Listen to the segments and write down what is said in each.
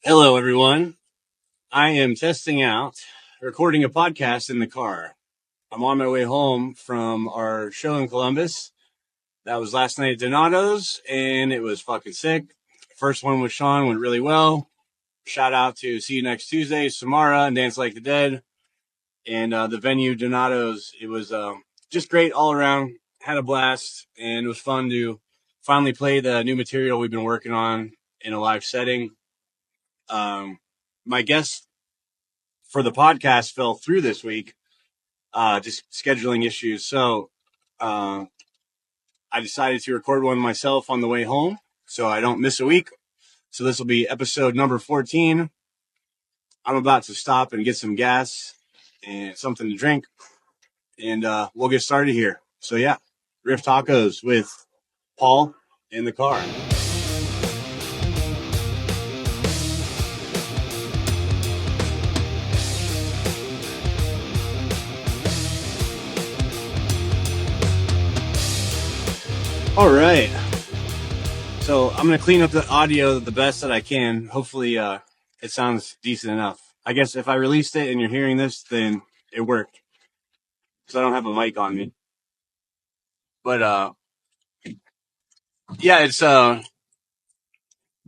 Hello, everyone. I am testing out recording a podcast in the car. I'm on my way home from our show in Columbus. That was last night at Donato's, and it was fucking sick. First one with Sean went really well. Shout out to See You Next Tuesday, Samara, and Dance Like the Dead. And the venue, Donato's, it was just great all around. Had a blast, and it was fun to finally play the new material we've been working on in a live setting. My guest for the podcast fell through this week, just scheduling issues. So I decided to record one myself on the way home so I don't miss a week. So this will be episode number 14. I'm about to stop and get some gas and something to drink, and we'll get started here. So yeah, Riff Tacos with Paul in the car. All right. So I'm going to clean up the audio the best that I can. Hopefully it sounds decent enough. I guess if I released it and you're hearing this, then it worked. Because I don't have a mic on me. But yeah,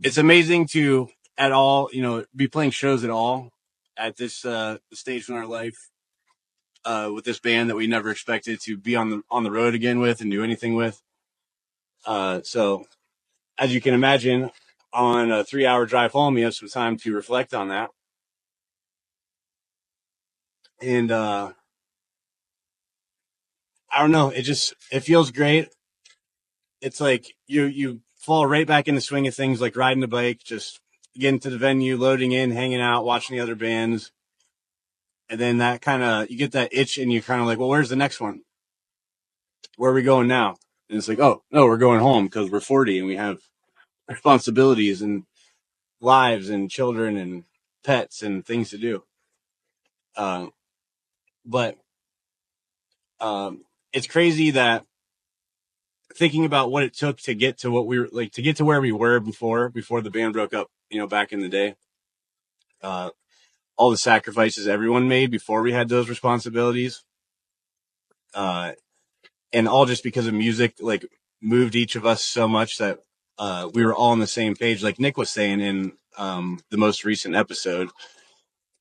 it's amazing to at all, be playing shows at all at this stage in our life with this band that we never expected to be on the road again with and do anything with. So as you can imagine, on a 3-hour drive home, you have some time to reflect on that. And I don't know, it feels great. It's like you fall right back in the swing of things, like riding the bike, just getting to the venue, loading in, hanging out, watching the other bands. And then that kind of, you get that itch and you're kind of like, well, where's the next one? Where are we going now? And it's like, oh, no, we're going home because we're 40 and we have responsibilities and lives and children and pets and things to do. But it's crazy that thinking about what it took to get to what we were like, to get to where we were before the band broke up, back in the day, all the sacrifices everyone made before we had those responsibilities, and all just because of music, like moved each of us so much that we were all on the same page. Like Nick was saying in the most recent episode,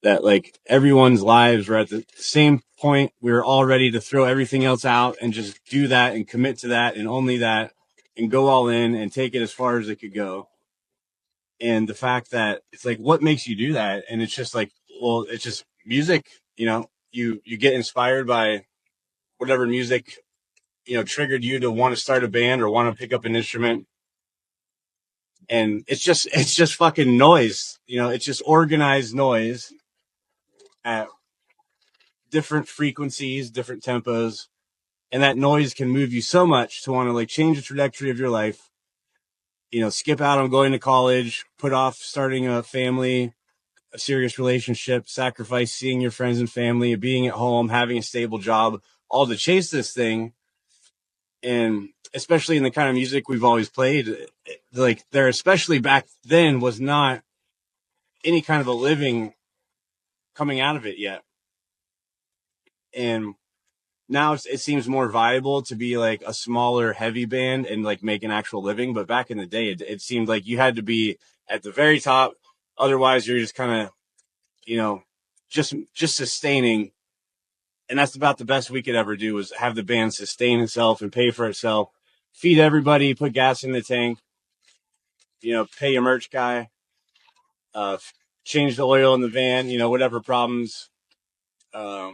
that like everyone's lives were at the same point. We were all ready to throw everything else out and just do that and commit to that and only that and go all in and take it as far as it could go. And the fact that it's like, what makes you do that? And it's just like, well, it's just music, you get inspired by whatever music, triggered you to want to start a band or want to pick up an instrument. And it's just fucking noise, it's just organized noise at different frequencies, different tempos. And that noise can move you so much to want to like change the trajectory of your life, skip out on going to college, put off starting a family, a serious relationship, sacrifice seeing your friends and family, being at home, having a stable job, all to chase this thing. And especially in the kind of music we've always played, like there, especially back then, was not any kind of a living coming out of it yet. And now it seems more viable to be like a smaller, heavy band and like make an actual living. But back in the day, it seemed like you had to be at the very top. Otherwise, you're just kind of, just sustaining. And that's about the best we could ever do, was have the band sustain itself and pay for itself, feed everybody, put gas in the tank, pay your merch guy, change the oil in the van, whatever problems. I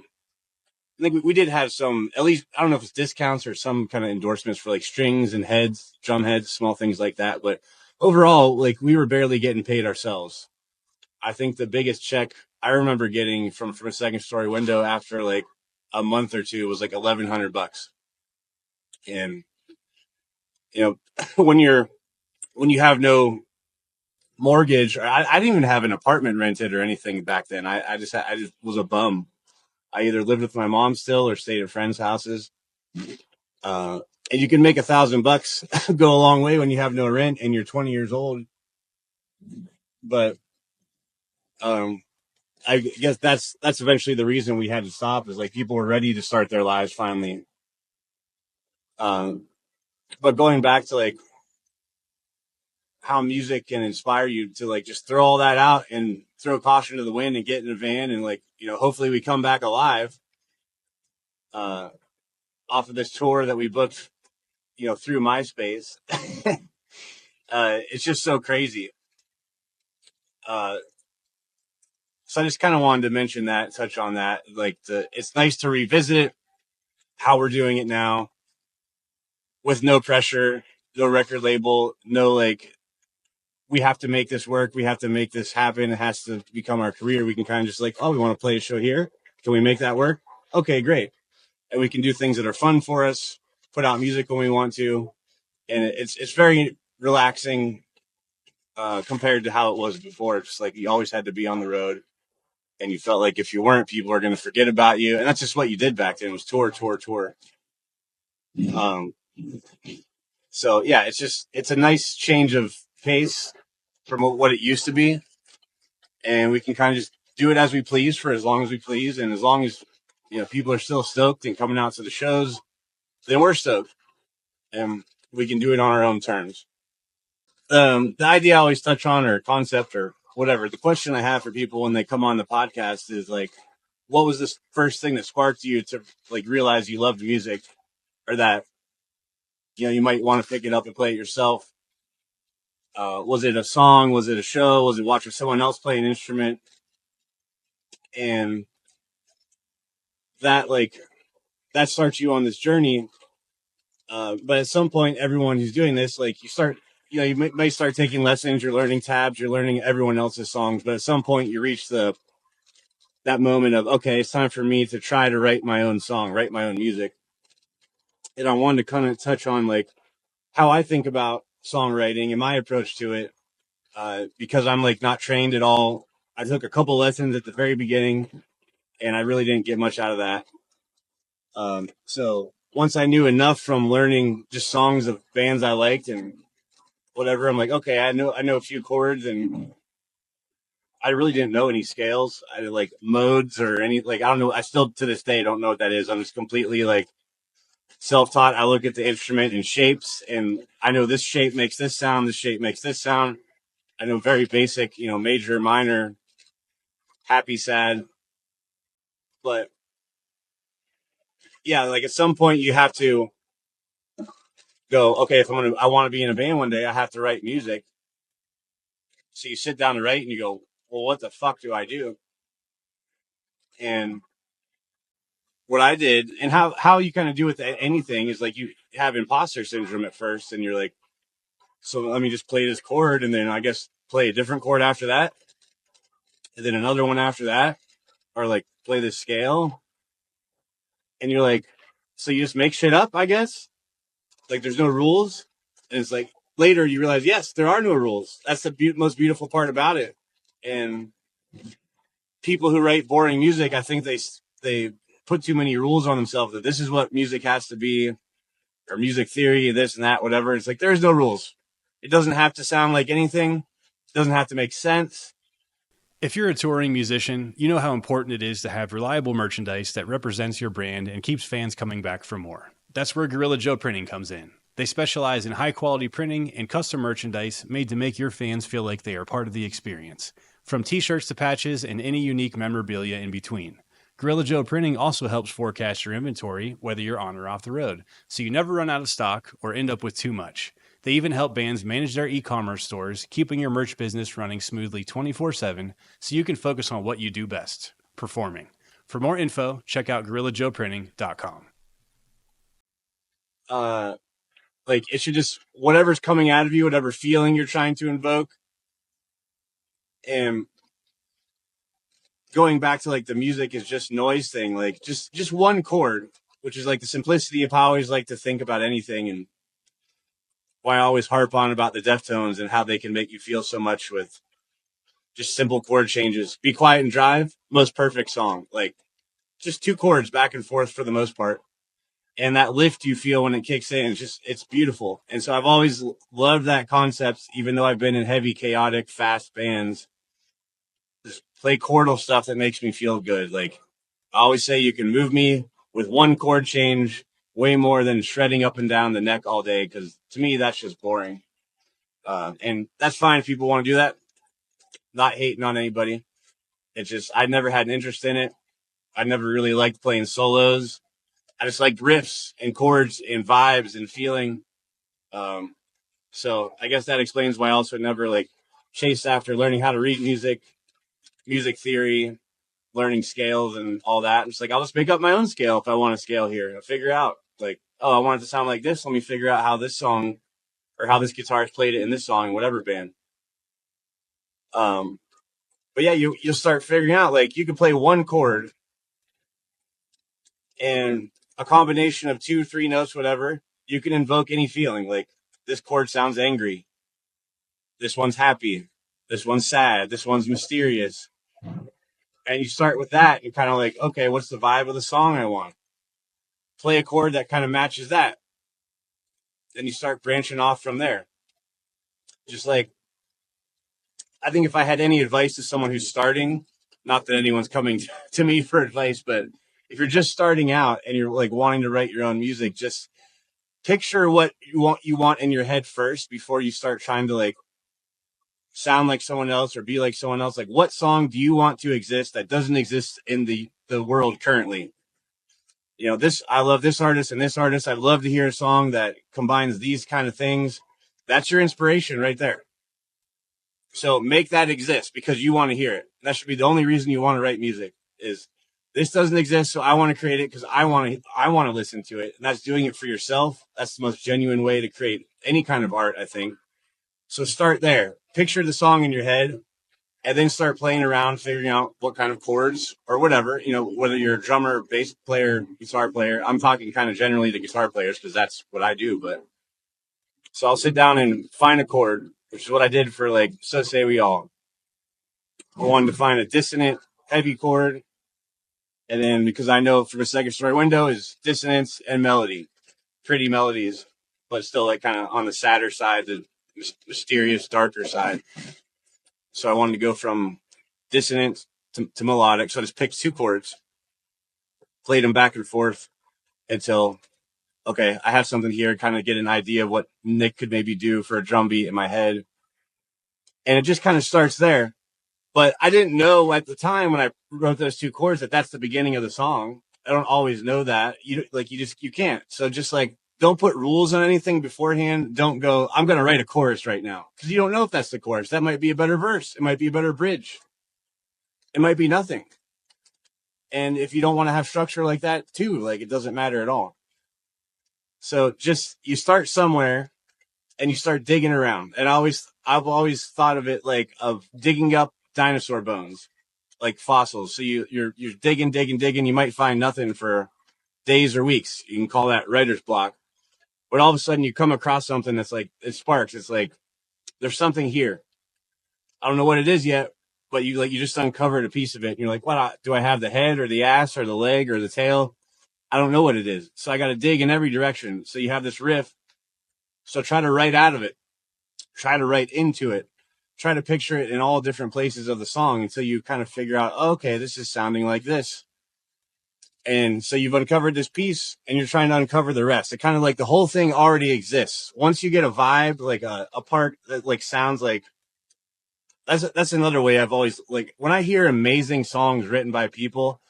think we did have some, at least, I don't know if it's discounts or some kind of endorsements for like strings and heads, drum heads, small things like that. But overall, like we were barely getting paid ourselves. I think the biggest check I remember getting from a second story window after like a month or two was like $1,100. And, when you have no mortgage, or I didn't even have an apartment rented or anything back then. I just was a bum. I either lived with my mom still or stayed at friends' houses. And you can make $1,000 go a long way when you have no rent and you're 20 years old. But I guess that's eventually the reason we had to stop, is like people were ready to start their lives finally. But going back to like how music can inspire you to like just throw all that out and throw caution to the wind and get in a van and like, hopefully we come back alive, uh, off of this tour that we booked, through MySpace. It's just so crazy. Uh, so I just kind of wanted to mention that, touch on that. Like it's nice to revisit how we're doing it now with no pressure, no record label, no like, we have to make this work. We have to make this happen. It has to become our career. We can kind of just like, oh, we want to play a show here. Can we make that work? Okay, great. And we can do things that are fun for us, put out music when we want to. And it's very relaxing, compared to how it was before. It's just like you always had to be on the road, and you felt like if you weren't, people are going to forget about you. And that's just what you did back then, was tour, tour, tour. Um, so yeah, it's a nice change of pace from what it used to be. And we can kind of just do it as we please for as long as we please. And as long as, people are still stoked and coming out to the shows, then we're stoked, and we can do it on our own terms. The idea I always touch on, or concept or whatever, the question I have for people when they come on the podcast is like, what was this first thing that sparked you to like realize you loved music, or that, you might want to pick it up and play it yourself? Was it a song? Was it a show? Was it watching someone else play an instrument? And that like, that starts you on this journey. But at some point, everyone who's doing this, like you start, you may start taking lessons, you're learning tabs, you're learning everyone else's songs. But at some point you reach that moment of, okay, it's time for me to try to write my own song, write my own music. And I wanted to kind of touch on like how I think about songwriting and my approach to it. Because I'm like not trained at all. I took a couple lessons at the very beginning, and I really didn't get much out of that. So once I knew enough from learning just songs of bands I liked and whatever, I'm like, okay, I know a few chords, and I really didn't know any scales. I did like modes or any, like, I don't know. I still to this day don't know what that is. I'm just completely like self-taught. I look at the instrument and shapes, and I know this shape makes this sound. This shape makes this sound. I know very basic, major, minor, happy, sad. But yeah, like at some point you have to go, okay, if I want to be in a band one day, I have to write music. So you sit down to write and you go, well, what the fuck do I do? And what I did, and how you kind of do with anything, is like you have imposter syndrome at first, and you're like, so let me just play this chord, and then I guess play a different chord after that, and then another one after that, or like play this scale. And you're like, so you just make shit up, I guess? Like there's no rules. And it's like later you realize, yes, there are no rules. That's the most beautiful part about it. And people who write boring music, I think they put too many rules on themselves, that this is what music has to be, or music theory, this and that, whatever. It's like, there's no rules. It doesn't have to sound like anything. It doesn't have to make sense. If you're a touring musician, you know how important it is to have reliable merchandise that represents your brand and keeps fans coming back for more. That's where Gorilla Joe Printing comes in. They specialize in high-quality printing and custom merchandise made to make your fans feel like they are part of the experience. From t-shirts to patches and any unique memorabilia in between. Gorilla Joe Printing also helps forecast your inventory, whether you're on or off the road, so you never run out of stock or end up with too much. They even help bands manage their e-commerce stores, keeping your merch business running smoothly 24/7 so you can focus on what you do best, performing. For more info, check out GorillaJoePrinting.com. Like it should just, whatever's coming out of you, whatever feeling you're trying to invoke. And going back to like the music is just noise thing, like just one chord, which is like the simplicity of how I always like to think about anything, and why I always harp on about the Deftones and how they can make you feel so much with just simple chord changes. Be Quiet and Drive, most perfect song. Like just two chords back and forth for the most part. And that lift you feel when it kicks in, it's beautiful. And so I've always loved that concept, even though I've been in heavy, chaotic, fast bands. just play chordal stuff that makes me feel good. Like I always say, you can move me with one chord change way more than shredding up and down the neck all day. Cause to me, that's just boring. And that's fine if people want to do that. Not hating on anybody. It's just, I never had an interest in it. I never really liked playing solos. I just liked riffs and chords and vibes and feeling. Um, so I guess that explains why I also never like chased after learning how to read music, music theory, learning scales and all that. It's like, I'll just make up my own scale if I want a scale here. I'll figure out like, oh, I want it to sound like this. Let me figure out how this song or how this guitarist played it in this song, whatever band. Um, but yeah, you'll start figuring out like you can play one chord and a combination of 2, 3 notes, whatever. You can invoke any feeling. Like this chord sounds angry. This one's happy. This one's sad. This one's mysterious. And you start with that and kind of like, okay, what's the vibe of the song I want? Play a chord that kind of matches that. Then you start branching off from there. Just like, I think if I had any advice to someone who's starting, not that anyone's coming to me for advice, but if you're just starting out and you're like wanting to write your own music, just picture what you want in your head first before you start trying to like sound like someone else or be like someone else. Like, what song do you want to exist that doesn't exist in the world currently? You know, this, I love this artist and this artist. I'd love to hear a song that combines these kind of things. That's your inspiration right there. So make that exist because you want to hear it. That should be the only reason you want to write music is this doesn't exist. So I want to create it because I want to listen to it. And that's doing it for yourself. That's the most genuine way to create any kind of art, I think. So start there. Picture the song in your head and then start playing around, figuring out what kind of chords or whatever, you know, whether you're a drummer, bass player, guitar player. I'm talking kind of generally to guitar players because that's what I do. But so I'll sit down and find a chord, which is what I did for like, so say we all. I wanted to find a dissonant, heavy chord. And then because I know from a second story window is dissonance and melody, pretty melodies, but still like kind of on the sadder side, the mysterious, darker side. So I wanted to go from dissonant to melodic. So I just picked 2 chords, played them back and forth until, okay, I have something here, kind of get an idea of what Nick could maybe do for a drum beat in my head. And it just kind of starts there. But I didn't know at the time when I wrote those 2 chords that that's the beginning of the song. I don't always know that. You can't. So just like, don't put rules on anything beforehand. Don't go, I'm going to write a chorus right now. Because you don't know if that's the chorus. That might be a better verse. It might be a better bridge. It might be nothing. And if you don't want to have structure like that too, like it doesn't matter at all. So just, you start somewhere and you start digging around. And I've always thought of it like of digging up dinosaur bones, like fossils. So you're digging. You might find nothing for days or weeks. You can call that writer's block. But all of a sudden you come across something that's like, it sparks. It's like, there's something here. I don't know what it is yet, but you just uncovered a piece of it. And you're like, what do I have, the head or the ass or the leg or the tail? I don't know what it is. So I got to dig in every direction. So you have this riff. So try to write out of it. Try to write into it. Try to picture it in all different places of the song until you kind of figure out, okay, this is sounding like this. And so you've uncovered this piece and you're trying to uncover the rest. It kind of like the whole thing already exists. Once you get a vibe, like a part that like sounds like, that's another way I've always like, when I hear amazing songs written by people,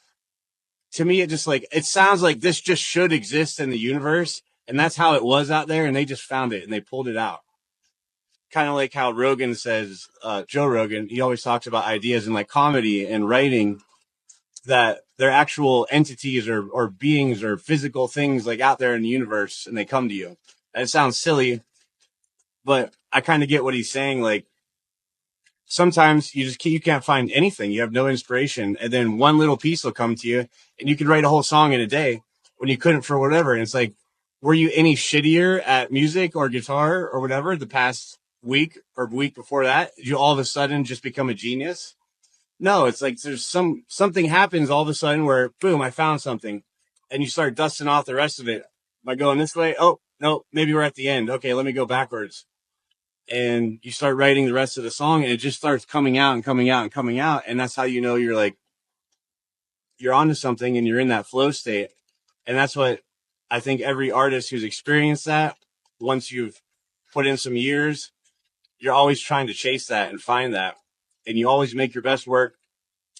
to me, it just like, it sounds like this just should exist in the universe. And that's how it was out there. And they just found it and they pulled it out. Kind of like how Rogan says, Joe Rogan, he always talks about ideas in like comedy and writing that they're actual entities or beings or physical things like out there in the universe and they come to you. And it sounds silly, but I kind of get what he's saying. Like sometimes you can't find anything. You have no inspiration. And then one little piece will come to you and you can write a whole song in a day when you couldn't for whatever. And it's like, were you any shittier at music or guitar or whatever the past week or week before that? Did you all of a sudden just become a genius? No, it's like there's something happens all of a sudden where boom, I found something, and you start dusting off the rest of it. Am I going this way? Oh no, maybe we're at the end. Okay, let me go backwards. and you start writing the rest of the song, and it just starts coming out and coming out and coming out. And that's how you know you're like, you're onto something and you're in that flow state. And that's what I think every artist who's experienced that, once you've put in some years, you're always trying to chase that and find that. And you always make your best work.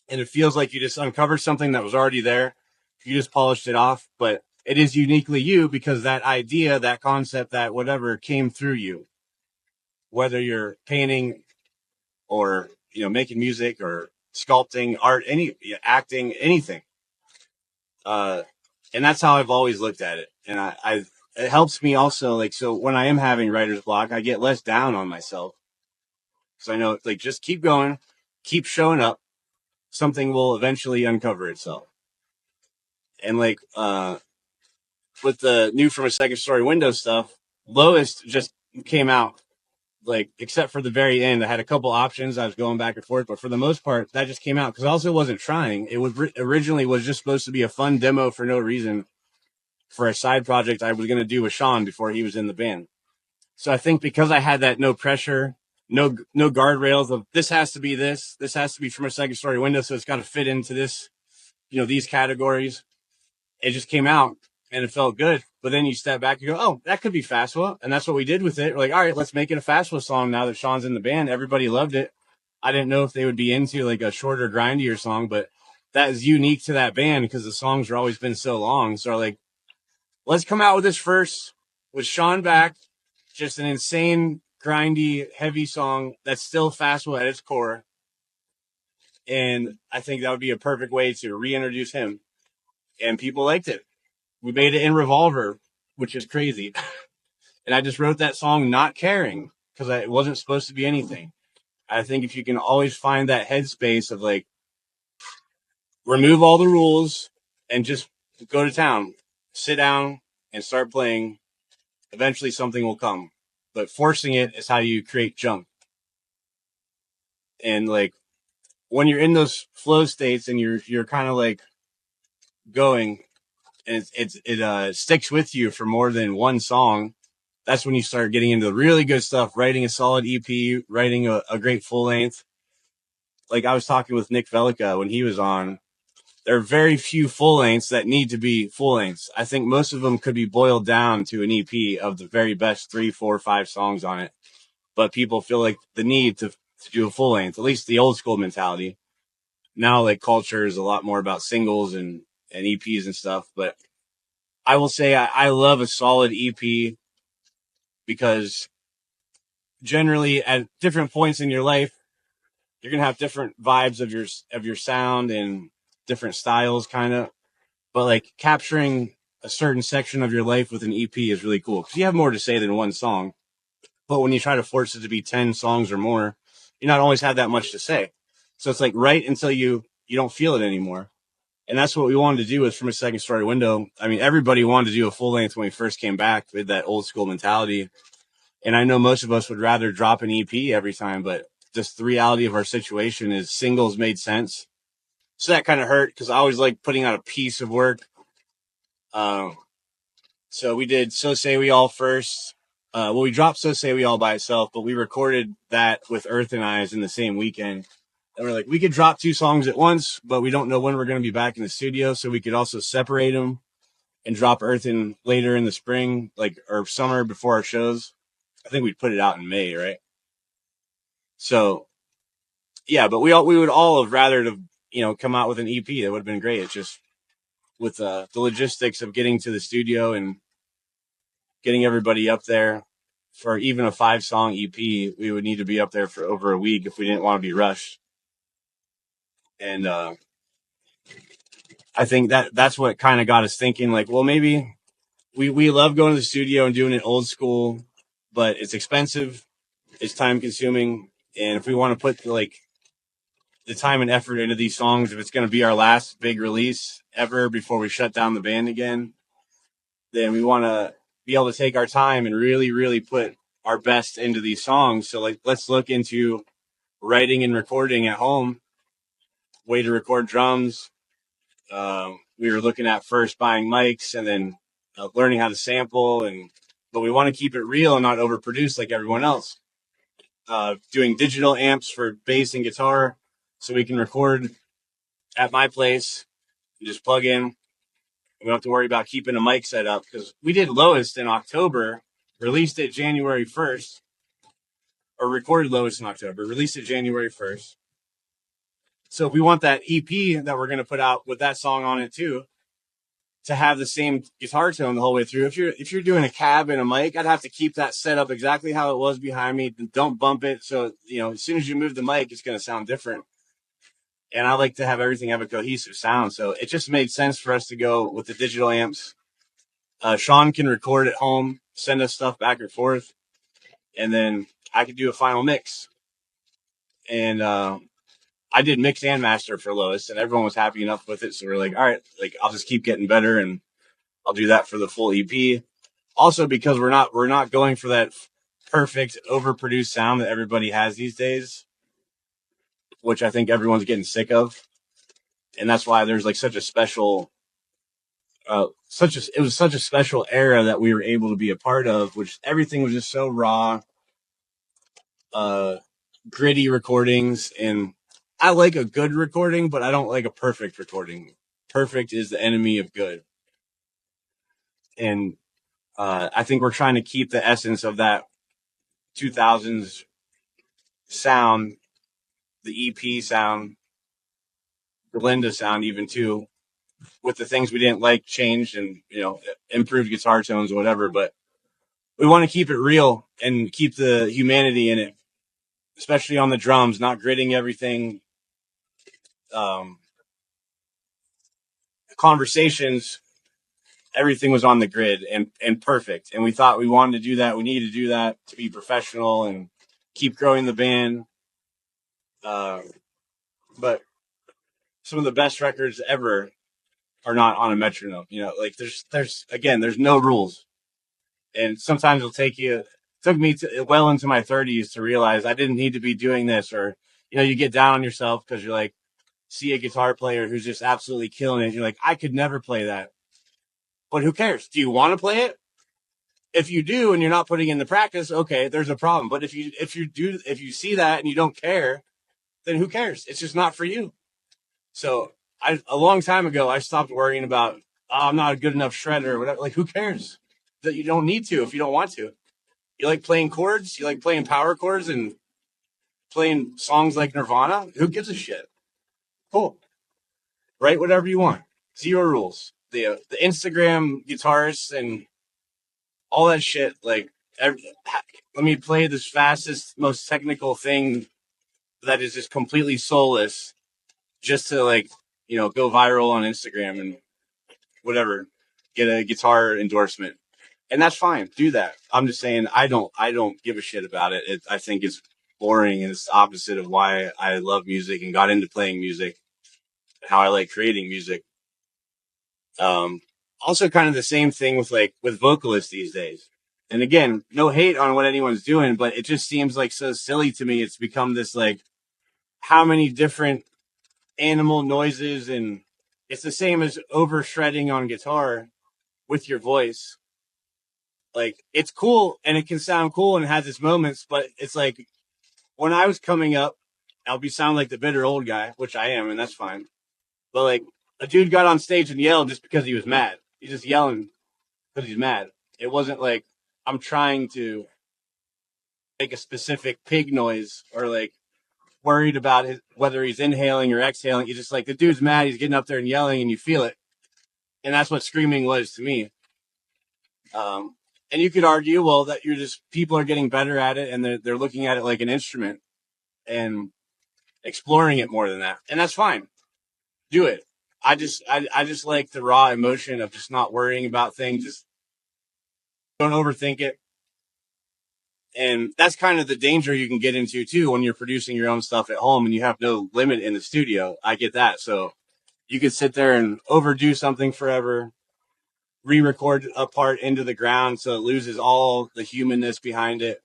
And it feels like you just uncovered something that was already there. You just polished it off, but it is uniquely you because that idea, that concept, that whatever came through you, whether you're painting or, making music or sculpting, art, acting, anything. Uh, and that's how I've always looked at it. And it helps me also, like, so when I am having writer's block, I get less down on myself. So I know, like, just keep going, keep showing up. Something will eventually uncover itself. And like, with the new From a Second Story Window stuff, Lowest just came out, like, except for the very end. I had a couple options. I was going back and forth, but for the most part, that just came out because I also wasn't trying. It was originally was just supposed to be a fun demo for no reason for a side project I was going to do with Sean before he was in the band. So I think because I had that no pressure, no guardrails of this has to be this has to be From a Second Story Window, so it's got to fit into this, these categories. It just came out and it felt good. But then you step back and go, oh, that could be Fastwa. And that's what we did with it. We're like, all right, let's make it a Fastwa song now that Sean's in the band. Everybody loved it. I didn't know if they would be into like a shorter, grindier song, but that is unique to that band because the songs are always been so long. So like, let's come out with this first with Sean back. Just an insane, grindy, heavy song that's still Fastwa at its core. And I think that would be a perfect way to reintroduce him. And people liked it. We made it in Revolver, which is crazy. And I just wrote that song not caring because it wasn't supposed to be anything. I think if you can always find that headspace of like, remove all the rules and just go to town, sit down and start playing, eventually something will come. But forcing it is how you create junk. And like, when you're in those flow states and you're kind of like going and it sticks with you for more than one song, that's when you start getting into the really good stuff, writing a solid EP, writing a great full length. Like I was talking with Nick Velica when he was on, there are very few full lengths that need to be full lengths. I think most of them could be boiled down to an EP of the very best 3, 4, 5 songs on it. But people feel like the need to do a full length, at least the old school mentality. Now, like, culture is a lot more about singles and EPs and stuff. But I will say I love a solid EP because generally at different points in your life, you're going to have different vibes of your sound and different styles kind of, but like capturing a certain section of your life with an EP is really cool because you have more to say than one song. But when you try to force it to be 10 songs or more, you not always have that much to say. So it's like right until you don't feel it anymore. And that's what we wanted to do with From a Second Story Window. I mean, everybody wanted to do a full length when we first came back with that old school mentality. And I know most of us would rather drop an EP every time, but just the reality of our situation is singles made sense. So that kind of hurt because I always like putting out a piece of work. So we did So Say We All first. We dropped So Say We All by itself, but we recorded that with Earth and Eyes in the same weekend. And we're like, we could drop 2 songs at once, but we don't know when we're going to be back in the studio. So we could also separate them and drop Earth in later in the spring, like, or summer before our shows. I think we'd put it out in May, right? So yeah, but we would all have rather to, come out with an EP. That would have been great. It's just with the logistics of getting to the studio and getting everybody up there for even a 5-song EP, we would need to be up there for over a week if we didn't want to be rushed. And I think that's what kind of got us thinking, like, well, maybe we love going to the studio and doing it old school, but it's expensive, it's time consuming, and if we want to put like the time and effort into these songs, if it's going to be our last big release ever before we shut down the band again, then we want to be able to take our time and really, really put our best into these songs. So like, let's look into writing and recording at home, way to record drums. We were looking at first buying mics and then learning how to sample, but we want to keep it real and not overproduce like everyone else. doing digital amps for bass and guitar, so we can record at my place and just plug in. We don't have to worry about keeping a mic set up, because we did Lowest in October, released it January 1st, or recorded Lowest in October, released it January 1st. So if we want that EP that we're going to put out with that song on it too, to have the same guitar tone the whole way through. If you're doing a cab and a mic, I'd have to keep that set up exactly how it was behind me. Don't bump it. So, as soon as you move the mic, it's going to sound different. And I like to have everything have a cohesive sound. So it just made sense for us to go with the digital amps. Sean can record at home, send us stuff back and forth, and then I could do a final mix. And I did mix and master for Lois, and everyone was happy enough with it. So we're like, all right, like I'll just keep getting better, and I'll do that for the full EP. Also, because we're not going for that perfect overproduced sound that everybody has these days, which I think everyone's getting sick of, and that's why there's like such a special, it was such a special era that we were able to be a part of, which everything was just so raw, gritty recordings, and I like a good recording, but I don't like a perfect recording. Perfect is the enemy of good, and I think we're trying to keep the essence of that 2000s sound, the EP sound, the Linda sound, even too, with the things we didn't like changed and improved guitar tones or whatever. But we want to keep it real and keep the humanity in it, especially on the drums, not gritting everything. Conversations, everything was on the grid and perfect. And we thought we wanted to do that. We needed to do that to be professional and keep growing the band. But some of the best records ever are not on a metronome. Like there's no rules. And sometimes it took me well into my 30s to realize I didn't need to be doing this. Or, you get down on yourself because you're like, see a guitar player who's just absolutely killing it. You're like, I could never play that. But who cares? Do you want to play it? If you do and you're not putting in the practice, okay, there's a problem. But if you see that and you don't care, then who cares? It's just not for you. So a long time ago, I stopped worrying about, I'm not a good enough shredder or whatever. Like, who cares? That you don't need to if you don't want to. You like playing chords? You like playing power chords and playing songs like Nirvana? Who gives a shit? Cool. Write whatever you want. Zero rules. The Instagram guitarists and all that shit, like, let me play this fastest, most technical thing that is just completely soulless just to, like, go viral on Instagram and whatever, get a guitar endorsement. And that's fine. Do that. I'm just saying I don't give a shit about it. I think it's boring, and it's the opposite of why I love music and got into playing music, how I like creating music. Also kind of the same thing with vocalists these days. And again, no hate on what anyone's doing, but it just seems like so silly to me. It's become this, like, how many different animal noises, and it's the same as over shredding on guitar with your voice. Like, it's cool and it can sound cool and it has its moments, but it's like when I was coming up, I'll sound like the bitter old guy, which I am, and that's fine. But like, a dude got on stage and yelled just because he was mad. He's just yelling because he's mad. It wasn't like I'm trying to make a specific pig noise or like worried about whether he's inhaling or exhaling. He's just like, the dude's mad. He's getting up there and yelling, and you feel it. And that's what screaming was to me. And you could argue, well, that people are getting better at it, and they're looking at it like an instrument and exploring it more than that. And that's fine. Do it. I just like the raw emotion of just not worrying about things. Just don't overthink it. And that's kind of the danger you can get into too when you're producing your own stuff at home and you have no limit in the studio. I get that. So you could sit there and overdo something forever, re-record a part into the ground so it loses all the humanness behind it.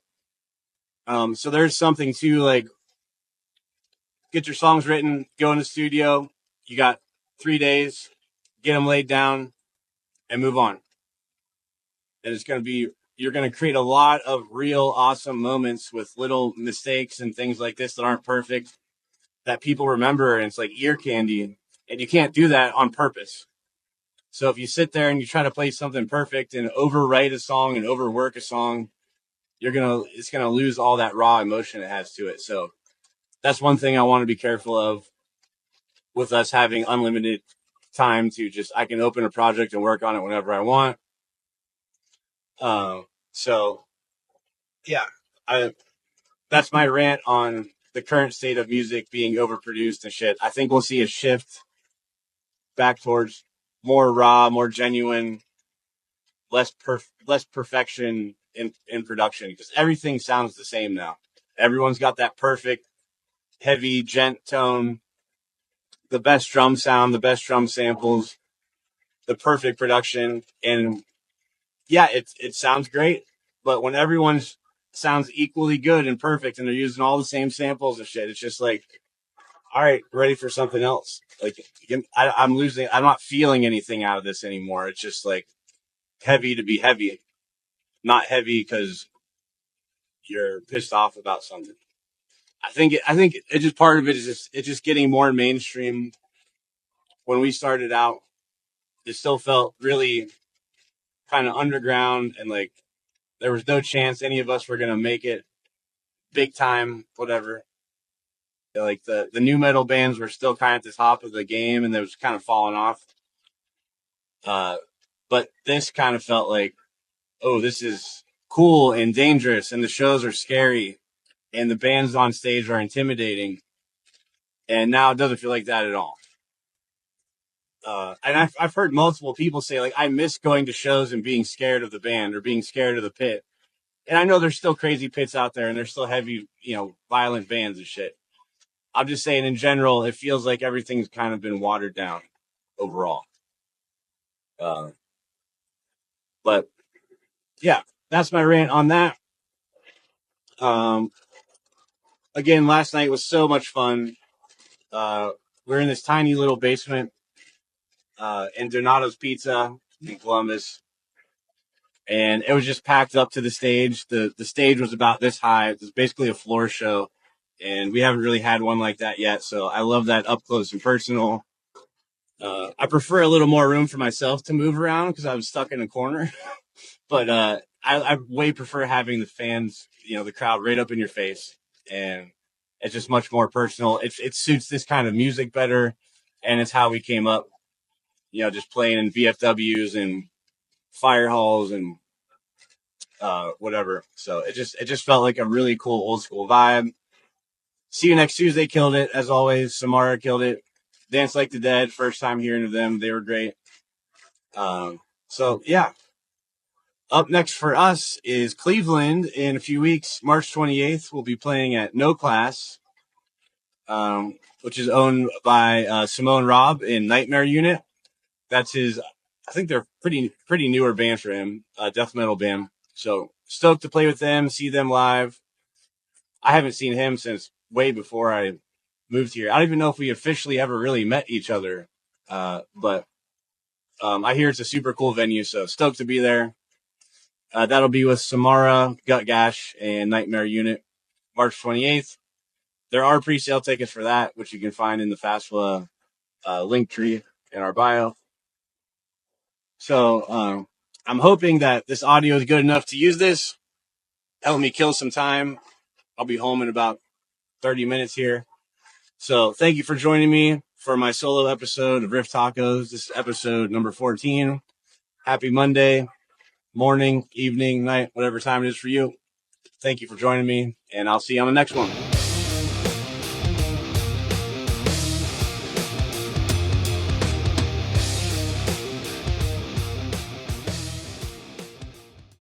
So there's something to, like, get your songs written, go in the studio. You got 3 days, get them laid down, and move on. And it's going to be, you're going to create a lot of real awesome moments with little mistakes and things like this that aren't perfect that people remember, and it's like ear candy. And you can't do that on purpose. So if you sit there and you try to play something perfect and overwrite a song and overwork a song, it's gonna lose all that raw emotion it has to it. So that's one thing I want to be careful of with us having unlimited time to just, I can open a project and work on it whenever I want. So yeah, that's my rant on the current state of music being overproduced and shit. I think we'll see a shift back towards more raw, more genuine, less perfection in production, because everything sounds the same now. Everyone's got that perfect heavy gent tone, the best drum sound, the best drum samples, the perfect production, and yeah, it sounds great. But when everyone's sounds equally good and perfect, and they're using all the same samples and shit, it's just like, all right, ready for something else. Like I'm losing. I'm not feeling anything out of this anymore. It's just like heavy to be heavy, not heavy because you're pissed off about something. I think it just, part of it is just, it's just getting more mainstream. When we started out, it still felt really kind of underground, and like there was no chance any of us were gonna make it big time, whatever. Like the new metal bands were still kind of at the top of the game, and they was kind of falling off. But this kind of felt like, oh, this is cool and dangerous, and the shows are scary, and the bands on stage are intimidating. And now it doesn't feel like that at all. And I've heard multiple people say, like, I miss going to shows and being scared of the band or being scared of the pit. And I know there's still crazy pits out there, and there's still heavy, violent bands and shit. I'm just saying, in general, it feels like everything's kind of been watered down overall. But yeah, that's my rant on that. Um, Again, last night was so much fun. We're in this tiny little basement in Donato's Pizza in Columbus, and it was just packed up to the stage. The stage was about this high. It was basically a floor show, and we haven't really had one like that yet. So I love that up close and personal. I prefer a little more room for myself to move around because I was stuck in a corner. But I way prefer having the fans, the crowd right up in your face, and it's just much more personal. It suits this kind of music better, and it's how we came up. Just playing in VFWs and fire halls and whatever. So it just felt like a really cool old school vibe. See You Next Tuesday killed it as always. Samara killed it. Dance Like the Dead, first time hearing of them, they were great. So yeah. Up next for us is Cleveland in a few weeks. March 28th, we'll be playing at No Class, which is owned by Simone Robb in Nightmare Unit. That's his, I think they're pretty newer band for him, death metal band. So stoked to play with them, see them live. I haven't seen him since way before I moved here. I don't even know if we officially ever really met each other. But I hear it's a super cool venue, so stoked to be there. That'll be with Samara, Gut Gash, and Nightmare Unit, March 28th. There are pre-sale tickets for that, which you can find in the FASFLA link tree in our bio. So I'm hoping that this audio is good enough to use this. Help me kill some time. I'll be home in about 30 minutes here. So thank you for joining me for my solo episode of Riff Tacos. This is episode number 14. Happy Monday, morning, evening, night, whatever time it is for you. Thank you for joining me, and I'll see you on the next one.